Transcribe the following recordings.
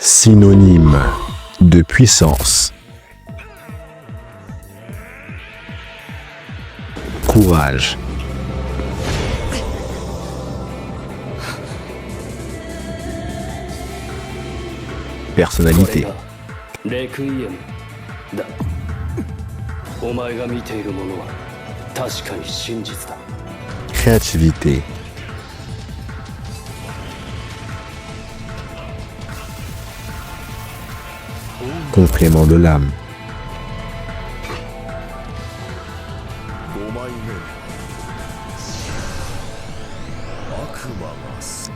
Synonyme de puissance. Courage. Personnalité. Créativité. Complément de l'âme.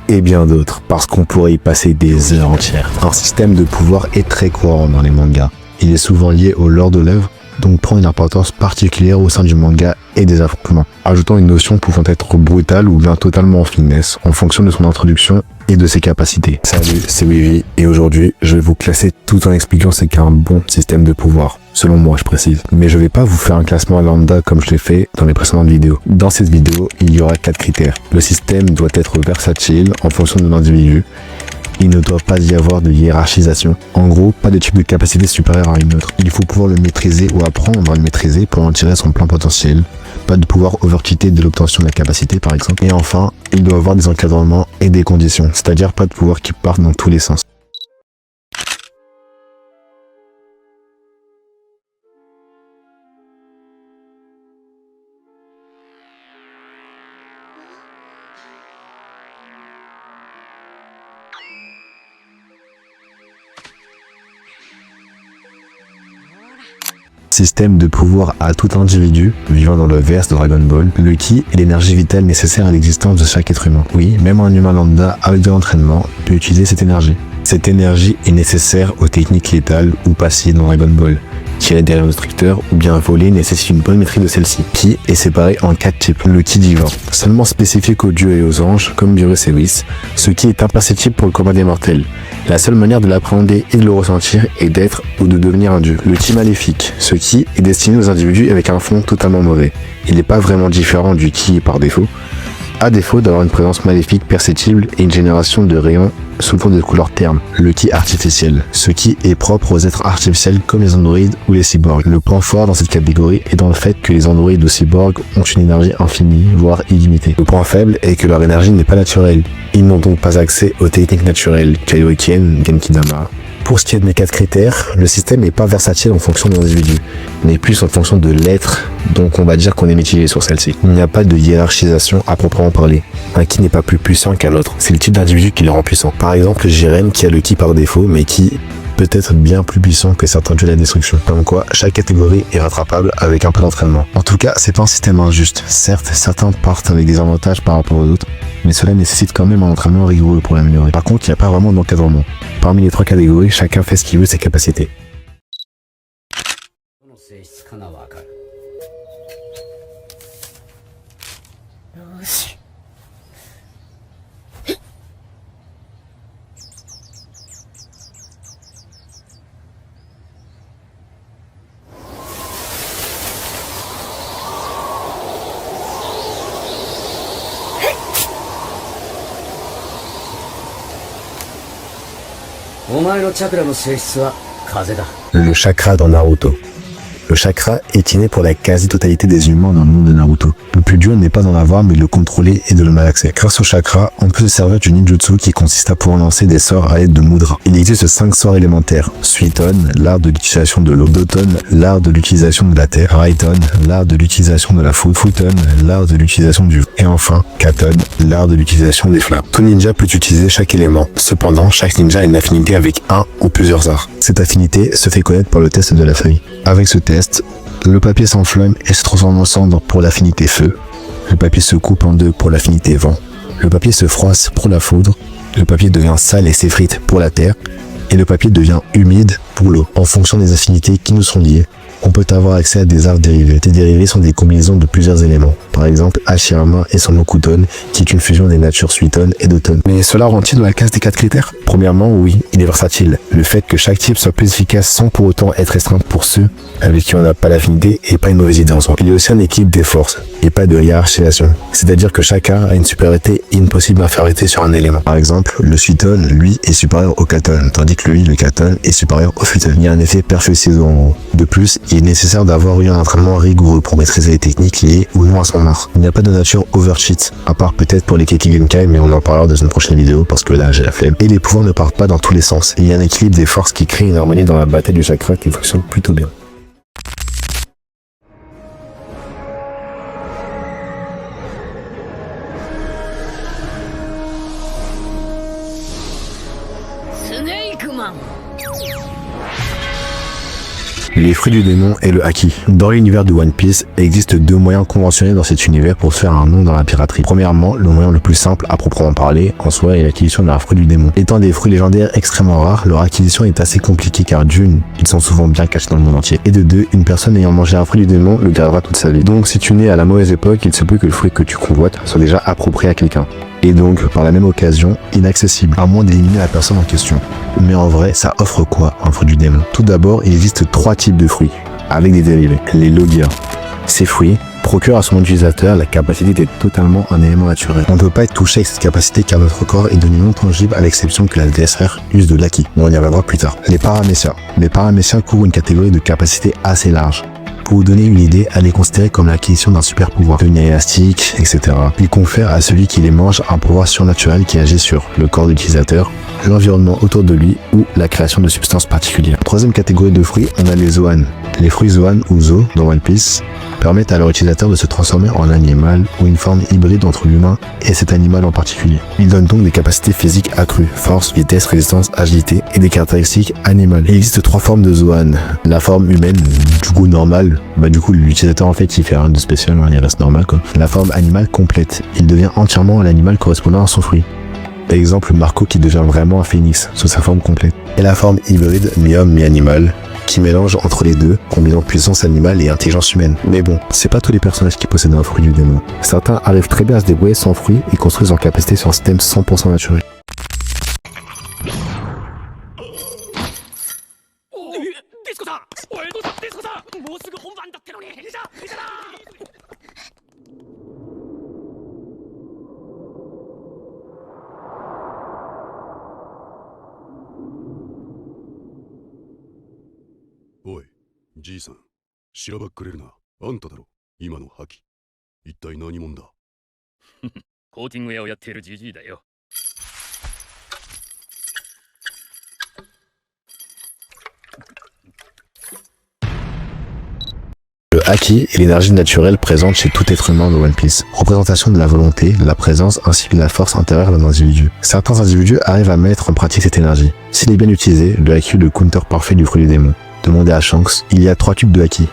Et bien d'autres, parce qu'on pourrait y passer des heures entières. Un système de pouvoir est très courant dans les mangas. Il est souvent lié au lore de l'œuvre, donc prend une importance particulière au sein du manga et des affrontements, ajoutant une notion pouvant être brutale ou bien totalement en finesse, en fonction de son introduction et de ses capacités. Salut, c'est Wivi, et aujourd'hui, je vais vous classer tout en expliquant ce qu'est un bon système de pouvoir. Selon moi, je précise. Mais je vais pas vous faire un classement lambda comme je l'ai fait dans les précédentes vidéos. Dans cette vidéo, il y aura 4 critères. Le système doit être versatile en fonction de l'individu. Il ne doit pas y avoir de hiérarchisation. En gros, pas de type de capacité supérieure à une autre. Il faut pouvoir le maîtriser ou apprendre à le maîtriser pour en tirer son plein potentiel. Pas de pouvoir overcheater de l'obtention de la capacité par exemple. Et enfin, il doit avoir des encadrements et des conditions. C'est-à-dire pas de pouvoir qui partent dans tous les sens. Système de pouvoir à tout individu vivant dans le verse de Dragon Ball. Le ki est l'énergie vitale nécessaire à l'existence de chaque être humain. Oui, même un humain lambda avec de l'entraînement peut utiliser cette énergie. Cette énergie est nécessaire aux techniques létales ou passives dans Dragon Ball. Tirer derrière un destructeur ou bien voler nécessite une bonne maîtrise de celle-ci. Ki est séparé en 4 types. Le ki divin, seulement spécifique aux dieux et aux anges, comme Beerus et Whis. Ce qui est imperceptible pour le combat des mortels. La seule manière de l'appréhender et de le ressentir est d'être ou de devenir un dieu. Le ki maléfique, ce ki est destiné aux individus avec un fond totalement mauvais. Il n'est pas vraiment différent du ki par défaut, à défaut d'avoir une présence maléfique perceptible et une génération de rayons sous forme de couleurs ternes. Le ki artificiel, ce qui est propre aux êtres artificiels comme les androïdes ou les cyborgs. Le point fort dans cette catégorie est dans le fait que les androïdes ou cyborgs ont une énergie infinie, voire illimitée. Le point faible est que leur énergie n'est pas naturelle. Ils n'ont donc pas accès aux techniques naturelles, Kaioken, Genkidama. Pour ce qui est de mes 4 critères, le système n'est pas versatile en fonction de l'individu, mais plus en fonction de l'être, donc on va dire qu'on est mitigé sur celle-ci. Il n'y a pas de hiérarchisation à proprement parler. Un ki n'est pas plus puissant qu'un autre, c'est le type d'individu qui le rend puissant. Par exemple, Jiren qui a le ki par défaut, mais qui peut être bien plus puissant que certains dieux de la destruction. Comme quoi, chaque catégorie est rattrapable avec un peu d'entraînement. En tout cas, c'est pas un système injuste. Certes, certains partent avec des avantages par rapport aux autres, mais cela nécessite quand même un entraînement rigoureux pour l'améliorer. Par contre, il n'y a pas vraiment d'encadrement. Parmi les 3 catégories, chacun fait ce qu'il veut de ses capacités. Le chakra dans Naruto. Le chakra est inné pour la quasi-totalité des humains dans le monde de Naruto. Le plus dur n'est pas d'en avoir, mais de le contrôler et de le malaxer. Grâce au chakra, on peut se servir du ninjutsu qui consiste à pouvoir lancer des sorts à l'aide de mudra. Il existe 5 sorts élémentaires. Suiton, l'art de l'utilisation de l'eau. Doton, l'art de l'utilisation de la terre. Raiton, l'art de l'utilisation de la foudre. Futon, l'art de l'utilisation du vent. Et enfin, Katon, l'art de l'utilisation des flammes. Tout ninja peut utiliser chaque élément. Cependant, chaque ninja a une affinité avec un ou plusieurs arts. Cette affinité se fait connaître par le test de la feuille. Avec ce test, le papier s'enflamme et se transforme en cendre pour l'affinité feu. Le papier se coupe en 2 pour l'affinité vent. Le papier se froisse pour la foudre. Le papier devient sale et s'effrite pour la terre. Et le papier devient humide pour l'eau. En fonction des affinités qui nous sont liées, on peut avoir accès à des arbres dérivés. Ces dérivés sont des combinaisons de plusieurs éléments. Par exemple, Hashirama et son Mokutone, qui est une fusion des natures Suiton et d'Automne. Mais cela rentre-t-il dans la case des 4 critères? Premièrement, oui, il est versatile. Le fait que chaque type soit plus efficace sans pour autant être restreint pour ceux avec qui on n'a pas l'affinité est pas une mauvaise idée en soi. Il y a aussi un équilibre des forces et pas de hiérarchisation. C'est-à-dire que chacun a une supériorité et une possible infériorité sur un élément. Par exemple, le Suiton, lui, est supérieur au Katon, tandis que lui, le Katon, est supérieur au Futon. Il y a un effet perfect-ciseau en gros. De plus, il est nécessaire d'avoir eu un entraînement rigoureux pour maîtriser les techniques liées ou non à son art. Il n'y a pas de nature overcheat, à part peut-être pour les Keiki Genkai, mais on en parlera dans une prochaine vidéo parce que là j'ai la flemme. Et les pouvoirs ne partent pas dans tous les sens. Il y a un équilibre des forces qui crée une harmonie dans la bataille du chakra qui fonctionne plutôt bien. Les fruits du démon et le haki. Dans l'univers de One Piece, il existe deux moyens conventionnels dans cet univers pour se faire un nom dans la piraterie. Premièrement, le moyen le plus simple à proprement parler, en soi, est l'acquisition d'un fruit du démon. Étant des fruits légendaires extrêmement rares, leur acquisition est assez compliquée car d'une, ils sont souvent bien cachés dans le monde entier, et de deux, une personne ayant mangé un fruit du démon le gardera toute sa vie. Donc si tu nais à la mauvaise époque, il se peut que le fruit que tu convoites soit déjà approprié à quelqu'un. Et donc, par la même occasion, inaccessible, à moins d'éliminer la personne en question. Mais en vrai, ça offre quoi, un fruit du démon? Tout d'abord, il existe 3 types de fruits, avec des dérivés. Les Logia. Ces fruits procurent à son utilisateur la capacité d'être totalement un élément naturel. On ne peut pas être touché avec cette capacité car notre corps est devenu non tangible à l'exception que la DSR use de l'Aki. On y reviendra plus tard. Les paraméciens. Les paraméciens couvrent une catégorie de capacités assez large. Pour vous donner une idée, elle est considérée comme l'acquisition d'un super pouvoir, devenir élastique, etc. Il confère à celui qui les mange un pouvoir surnaturel qui agit sur le corps de l'utilisateur, l'environnement autour de lui ou la création de substances particulières. Troisième catégorie de fruits, on a les Zoan. Les fruits Zoan ou Zo dans One Piece permettent à leur utilisateur de se transformer en animal ou une forme hybride entre l'humain et cet animal en particulier. Ils donnent donc des capacités physiques accrues, force, vitesse, résistance, agilité et des caractéristiques animales. Il existe 3 formes de Zoan. La forme humaine, du coup normale, du coup l'utilisateur en fait il fait rien de spécial, il reste normal quoi. La forme animale complète, il devient entièrement l'animal correspondant à son fruit. Par exemple Marco qui devient vraiment un phénix sous sa forme complète. Et la forme hybride, mi-homme, mi-animal, qui mélange entre les deux, combinant puissance animale et intelligence humaine. Mais bon, c'est pas tous les personnages qui possèdent un fruit du démon. Certains arrivent très bien à se débrouiller sans fruit et construisent leur capacité sur un système 100% naturel.おい、じいさん、しらばっくれるな。あんただろ、今の覇気。一体何者だ？コーティング屋をやっているじじいだよ。Le haki est l'énergie naturelle présente chez tout être humain de One Piece, représentation de la volonté, de la présence ainsi que de la force intérieure d'un individu. Certains individus arrivent à mettre en pratique cette énergie. S'il est bien utilisé, le haki est le counter parfait du fruit du démon. Demandez à Shanks, il y a 3 types de haki.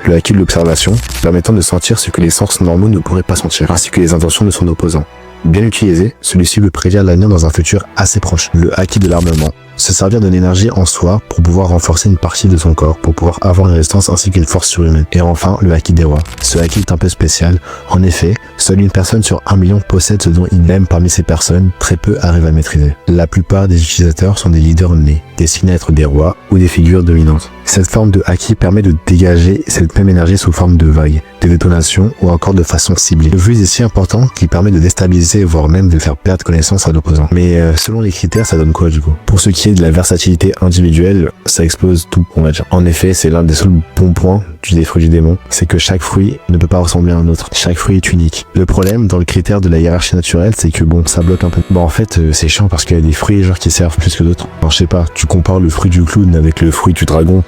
Le haki de l'observation, permettant de sentir ce que les sens normaux ne pourraient pas sentir, ainsi que les intentions de son opposant. Bien utilisé, celui-ci peut prédire l'avenir dans un futur assez proche. Le haki de l'armement, se servir de l'énergie en soi pour pouvoir renforcer une partie de son corps, pour pouvoir avoir une résistance ainsi qu'une force surhumaine. Et enfin, le haki des rois. Ce haki est un peu spécial. En effet, seule une personne sur 1 million possède ce dont il aime parmi ces personnes, très peu arrivent à maîtriser. La plupart des utilisateurs sont des leaders nés, destinés à être des rois ou des figures dominantes. Cette forme de haki permet de dégager cette même énergie sous forme de vagues, de détonations ou encore de façon ciblée. Le flux est si important qu'il permet de déstabiliser voire même de faire perdre connaissance à l'opposant. Mais selon les critères, ça donne quoi du coup? Pour ce qui est de la versatilité individuelle, ça explose tout, on va dire. En effet, c'est l'un des seuls bons points des fruits du démon, c'est que chaque fruit ne peut pas ressembler à un autre. Chaque fruit est unique. Le problème dans le critère de la hiérarchie naturelle, c'est que bon, ça bloque un peu. Bon, en fait, c'est chiant parce qu'il y a des fruits genre qui servent plus que d'autres. Alors, je sais pas, tu compares le fruit du clown avec le fruit du dragon.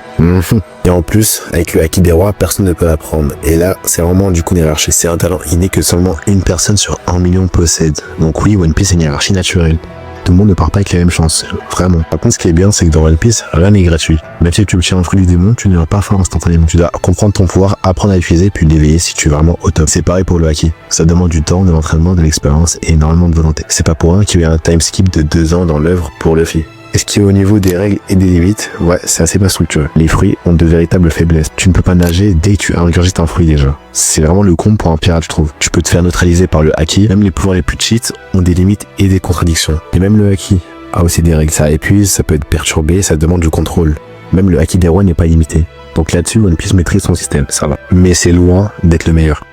Et en plus, avec le haki des rois, personne ne peut l'apprendre. Et là, c'est vraiment du coup une hiérarchie. C'est un talent inné que seulement une personne sur 1 million possède. Donc oui, One Piece est une hiérarchie naturelle. Tout le monde ne part pas avec les mêmes chances, vraiment. Par contre, ce qui est bien, c'est que dans One Piece, rien n'est gratuit. Même si tu obtiens un fruit du démon, tu ne vas pas fort instantanément. Tu dois comprendre ton pouvoir, apprendre à l'utiliser, puis l'éveiller si tu es vraiment au top. C'est pareil pour le haki. Ça demande du temps, de l'entraînement, de l'expérience et énormément de volonté. C'est pas pour rien qu'il y a un time skip de 2 ans dans l'œuvre pour Luffy. Et ce qui est au niveau des règles et des limites, ouais, c'est assez pas structuré. Les fruits ont de véritables faiblesses. Tu ne peux pas nager dès que tu ingurgites un fruit déjà. C'est vraiment le comble pour un pirate, je trouve. Tu peux te faire neutraliser par le haki. Même les pouvoirs les plus cheats ont des limites et des contradictions. Et même le haki a aussi des règles. Ça épuise, ça peut être perturbé, ça demande du contrôle. Même le haki des rois n'est pas limité. Donc là-dessus, One Piece maîtrise son système, ça va. Mais c'est loin d'être le meilleur.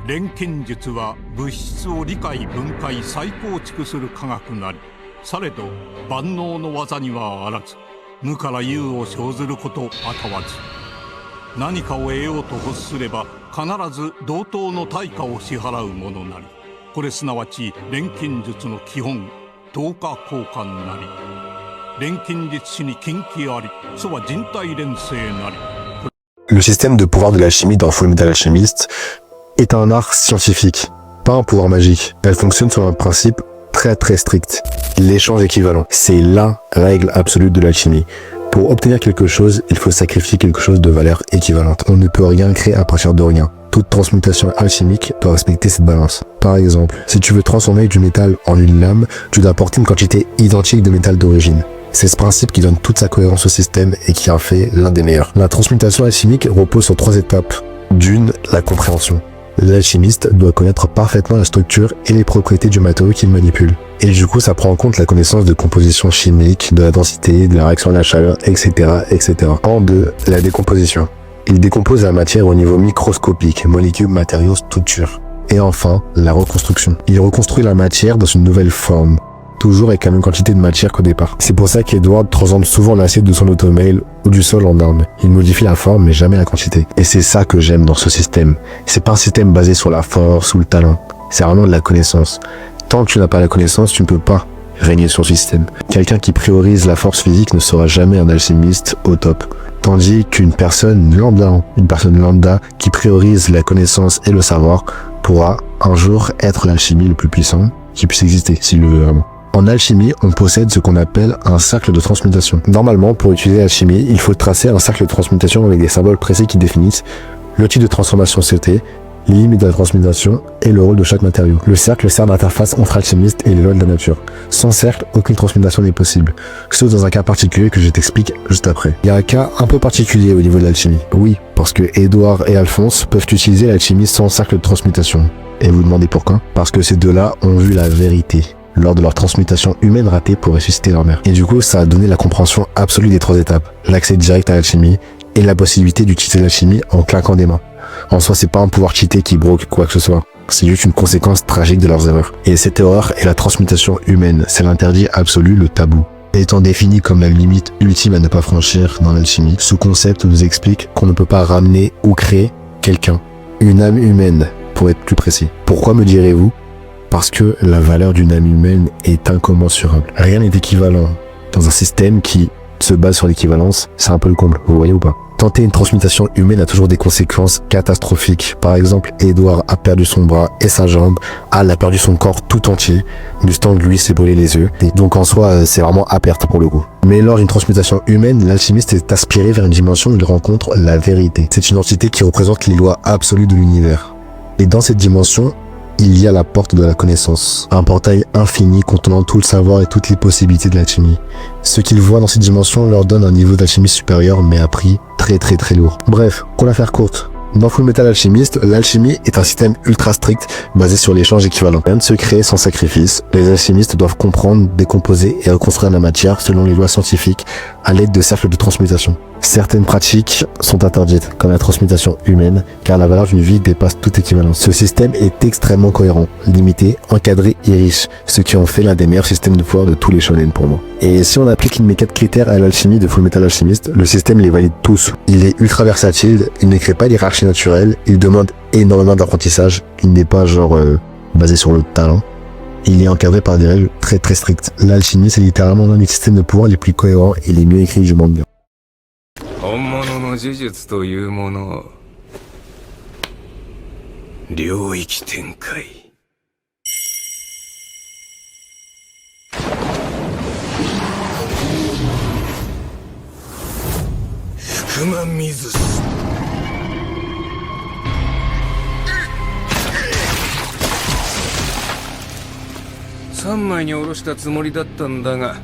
錬金術は物質を理解分解再構築する科学なりされど万能の技にはあらず無から有を生ずることあたわず何かを得ようと欲すれば必ず同等の対価を支払うものなりこれすなわち錬金術の基本等価交換なり錬金術師に近畿ありそは人体錬成なり Le système de pouvoir de l'alchimie dans Fullmetal Alchemist est un art scientifique, pas un pouvoir magique. Elle fonctionne sur un principe très strict. L'échange équivalent. C'est la règle absolue de l'alchimie. Pour obtenir quelque chose, il faut sacrifier quelque chose de valeur équivalente. On ne peut rien créer à partir de rien. Toute transmutation alchimique doit respecter cette balance. Par exemple, si tu veux transformer du métal en une lame, tu dois apporter une quantité identique de métal d'origine. C'est ce principe qui donne toute sa cohérence au système et qui en fait l'un des meilleurs. La transmutation alchimique repose sur 3 étapes. D'une, la compréhension. L'alchimiste doit connaître parfaitement la structure et les propriétés du matériau qu'il manipule. Et du coup, ça prend en compte la connaissance de composition chimique, de la densité, de la réaction à la chaleur, etc., etc. En 2, la décomposition. Il décompose la matière au niveau microscopique, molécules, matériaux, structures. Et enfin, la reconstruction. Il reconstruit la matière dans une nouvelle forme, toujours avec la même quantité de matière qu'au départ. C'est pour ça qu'Edward transforme souvent l'acier de son automail ou du sol en arme. Il modifie la forme mais jamais la quantité. Et c'est ça que j'aime dans ce système. C'est pas un système basé sur la force ou le talent. C'est vraiment de la connaissance. Tant que tu n'as pas la connaissance, tu ne peux pas régner sur le système. Quelqu'un qui priorise la force physique ne sera jamais un alchimiste au top. Tandis qu'une personne lambda qui priorise la connaissance et le savoir pourra un jour être l'alchimie le plus puissant qui puisse exister, s'il le veut vraiment. En alchimie, on possède ce qu'on appelle un cercle de transmutation. Normalement, pour utiliser l'alchimie, il faut tracer un cercle de transmutation avec des symboles précis qui définissent le type de transformation souhaité, les limites de la transmutation et le rôle de chaque matériau. Le cercle sert d'interface entre alchimiste et les lois de la nature. Sans cercle, aucune transmutation n'est possible, sauf dans un cas particulier que je t'explique juste après. Il y a un cas un peu particulier au niveau de l'alchimie. Oui, parce que Edward et Alphonse peuvent utiliser l'alchimie sans cercle de transmutation. Et vous demandez pourquoi? Parce que ces deux-là ont vu la vérité lors de leur transmutation humaine ratée pour ressusciter leur mère. Et du coup, ça a donné la compréhension absolue des 3 étapes, l'accès direct à l'alchimie et la possibilité d'utiliser l'alchimie en claquant des mains. En soi, c'est pas un pouvoir cheaté qui broque quoi que ce soit. C'est juste une conséquence tragique de leurs erreurs. Et cette erreur est la transmutation humaine. C'est l'interdit absolu, le tabou. Étant défini comme la limite ultime à ne pas franchir dans l'alchimie, ce concept nous explique qu'on ne peut pas ramener ou créer quelqu'un. Une âme humaine, pour être plus précis. Pourquoi me direz-vous? Parce que la valeur d'une âme humaine est incommensurable. Rien n'est équivalent. Dans un système qui se base sur l'équivalence, c'est un peu le comble, vous voyez ou pas? Tenter une transmutation humaine a toujours des conséquences catastrophiques. Par exemple, Edward a perdu son bras et sa jambe, Al a perdu son corps tout entier, Mustang lui s'est brûlé les yeux. Et donc en soi, c'est vraiment à perte pour le coup. Mais lors d'une transmutation humaine, l'alchimiste est aspiré vers une dimension où il rencontre la vérité. C'est une entité qui représente les lois absolues de l'univers. Et dans cette dimension, il y a la porte de la connaissance, un portail infini contenant tout le savoir et toutes les possibilités de l'alchimie. Ce qu'ils voient dans cette dimension leur donne un niveau d'alchimie supérieur, mais à prix très lourd. Bref, pour la faire courte, dans Fullmetal Alchemist, l'alchimie est un système ultra strict basé sur l'échange équivalent. Rien ne se crée sans sacrifice. Les alchimistes doivent comprendre, décomposer et reconstruire la matière selon les lois scientifiques à l'aide de cercles de transmutation. Certaines pratiques sont interdites, comme la transmutation humaine, car la valeur d'une vie dépasse toute équivalence. Ce système est extrêmement cohérent, limité, encadré et riche, ce qui en fait l'un des meilleurs systèmes de pouvoir de tous les shonen pour moi. Et si on applique mes 4 critères à l'alchimie de Fullmetal Alchemist, le système les valide tous. Il est ultra versatile, il ne crée pas d'hierarchie naturelle, il demande énormément d'apprentissage, il n'est pas basé sur le talent. Il est encadré par des règles très strictes. L'alchimie, c'est littéralement l'un des systèmes de pouvoir les plus cohérents et les mieux écrits du manga. 本物の呪術というものを領域展開福間水す3枚に下ろしたつもりだったんだが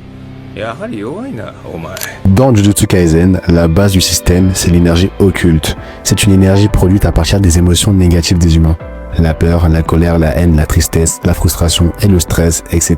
やはり弱いな、お前。Dans Jujutsu Kaisen, la base du système, c'est l'énergie occulte. C'est une énergie produite à partir des émotions négatives des humains. La peur, la colère, la haine, la tristesse, la frustration et le stress, etc.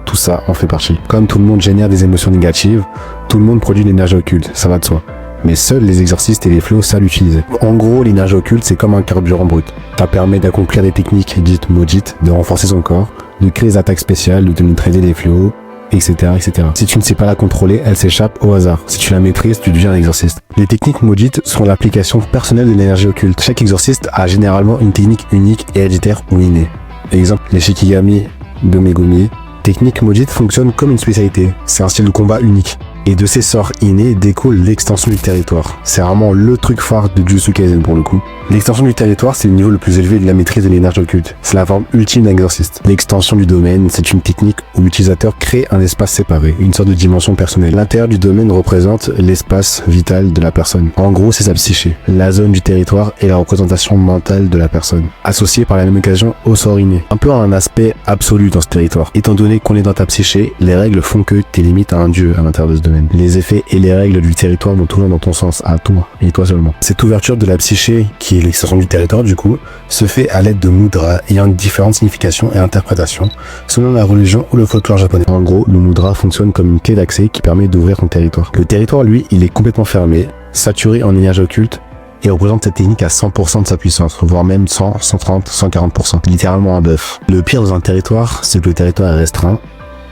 Tout ça en fait partie. Comme tout le monde génère des émotions négatives, tout le monde produit l'énergie occulte, ça va de soi. Mais seuls les exorcistes et les flots savent l'utiliser. En gros, l'énergie occulte, c'est comme un carburant brut. Ça permet d'accomplir des techniques dites maudites, de renforcer son corps, de créer des attaques spéciales, de neutraliser les fléaux, etc., etc. Si tu ne sais pas la contrôler, elle s'échappe au hasard. Si tu la maîtrises, tu deviens un exorciste. Les techniques maudites sont l'application personnelle de l'énergie occulte. Chaque exorciste a généralement une technique unique et héréditaire ou innée. Exemple, les Shikigami de Megumi. Technique maudite fonctionne comme une spécialité. C'est un style de combat unique. Et de ces sorts innés découle l'extension du territoire. C'est vraiment le truc phare de Jujutsu Kaisen pour le coup. L'extension du territoire, c'est le niveau le plus élevé de la maîtrise de l'énergie occulte. C'est la forme ultime d'un exorciste. L'extension du domaine, c'est une technique où l'utilisateur crée un espace séparé, une sorte de dimension personnelle. L'intérieur du domaine représente l'espace vital de la personne. En gros, c'est sa psyché. La zone du territoire est la représentation mentale de la personne, associée par la même occasion au sort inné. Un peu un aspect absolu dans ce territoire. Étant donné qu'on est dans ta psyché, les règles font que t'es limite à un dieu à l'intérieur de ce domaine. Les effets et les règles du territoire vont toujours dans ton sens, à toi, et toi seulement. Cette ouverture de la psyché, qui est l'extension du territoire du coup, se fait à l'aide de mudras ayant différentes significations et interprétations, selon la religion ou le folklore japonais. En gros, le mudra fonctionne comme une clé d'accès qui permet d'ouvrir ton territoire. Le territoire, lui, il est complètement fermé, saturé en énergie occulte, et représente cette technique à 100% de sa puissance, voire même 100, 130, 140%. Littéralement un bœuf. Le pire dans un territoire, c'est que le territoire est restreint,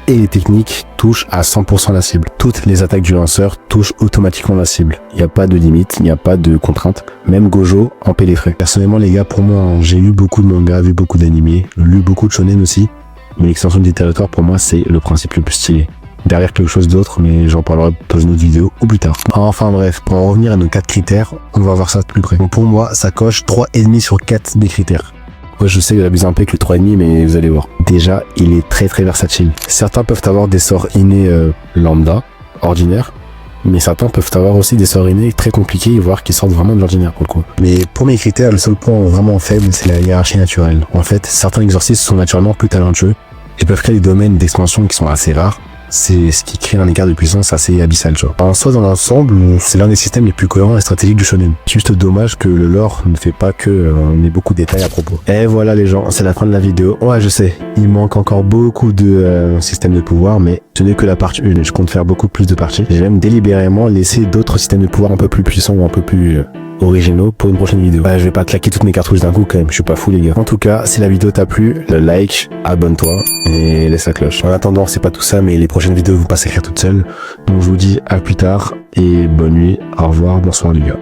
et les techniques touchent à 100% la cible. Toutes les attaques du lanceur touchent automatiquement la cible. Il n'y a pas de limite, il n'y a pas de contrainte. Même Gojo en paie les frais. Personnellement les gars, pour moi, j'ai lu beaucoup de mangas, vu beaucoup d'animés, lu beaucoup de shonen aussi, mais l'extension du territoire pour moi c'est le principe le plus stylé. Derrière quelque chose d'autre, mais j'en parlerai dans une autre vidéo ou plus tard. Enfin bref, pour en revenir à nos 4 critères, on va voir ça de plus près. Donc pour moi, ça coche 3,5 sur 4 des critères. Ouais, je sais que j'abuse un peu avec le 3,5, mais vous allez voir. Déjà, il est très versatile. Certains peuvent avoir des sorts innés lambda, ordinaires, mais certains peuvent avoir aussi des sorts innés très compliqués, voire qui sortent vraiment de l'ordinaire pour le coup. Mais pour mes critères, le seul point vraiment faible, c'est la hiérarchie naturelle. En fait, certains exorcistes sont naturellement plus talentueux et peuvent créer des domaines d'expansion qui sont assez rares. C'est ce qui crée un écart de puissance assez abyssal, tu vois. En soi, dans l'ensemble, c'est l'un des systèmes les plus cohérents et stratégiques du shonen. Juste dommage que le lore ne fait pas que on ait beaucoup de détails à propos. Et voilà les gens, c'est la fin de la vidéo. Ouais, je sais, il manque encore beaucoup de systèmes de pouvoir, mais ce n'est que la partie 1. Je compte faire beaucoup plus de parties. J'ai même délibérément laissé d'autres systèmes de pouvoir un peu plus puissants ou un peu plus originaux pour une prochaine vidéo. Ouais, je vais pas claquer toutes mes cartouches d'un coup quand même, je suis pas fou les gars. En tout cas, si la vidéo t'a plu, le like, abonne-toi et laisse la cloche. En attendant, c'est pas tout ça, mais les prochaines vidéos vont pas s'écrire toutes seules. Donc je vous dis à plus tard et bonne nuit, au revoir, bonsoir les gars.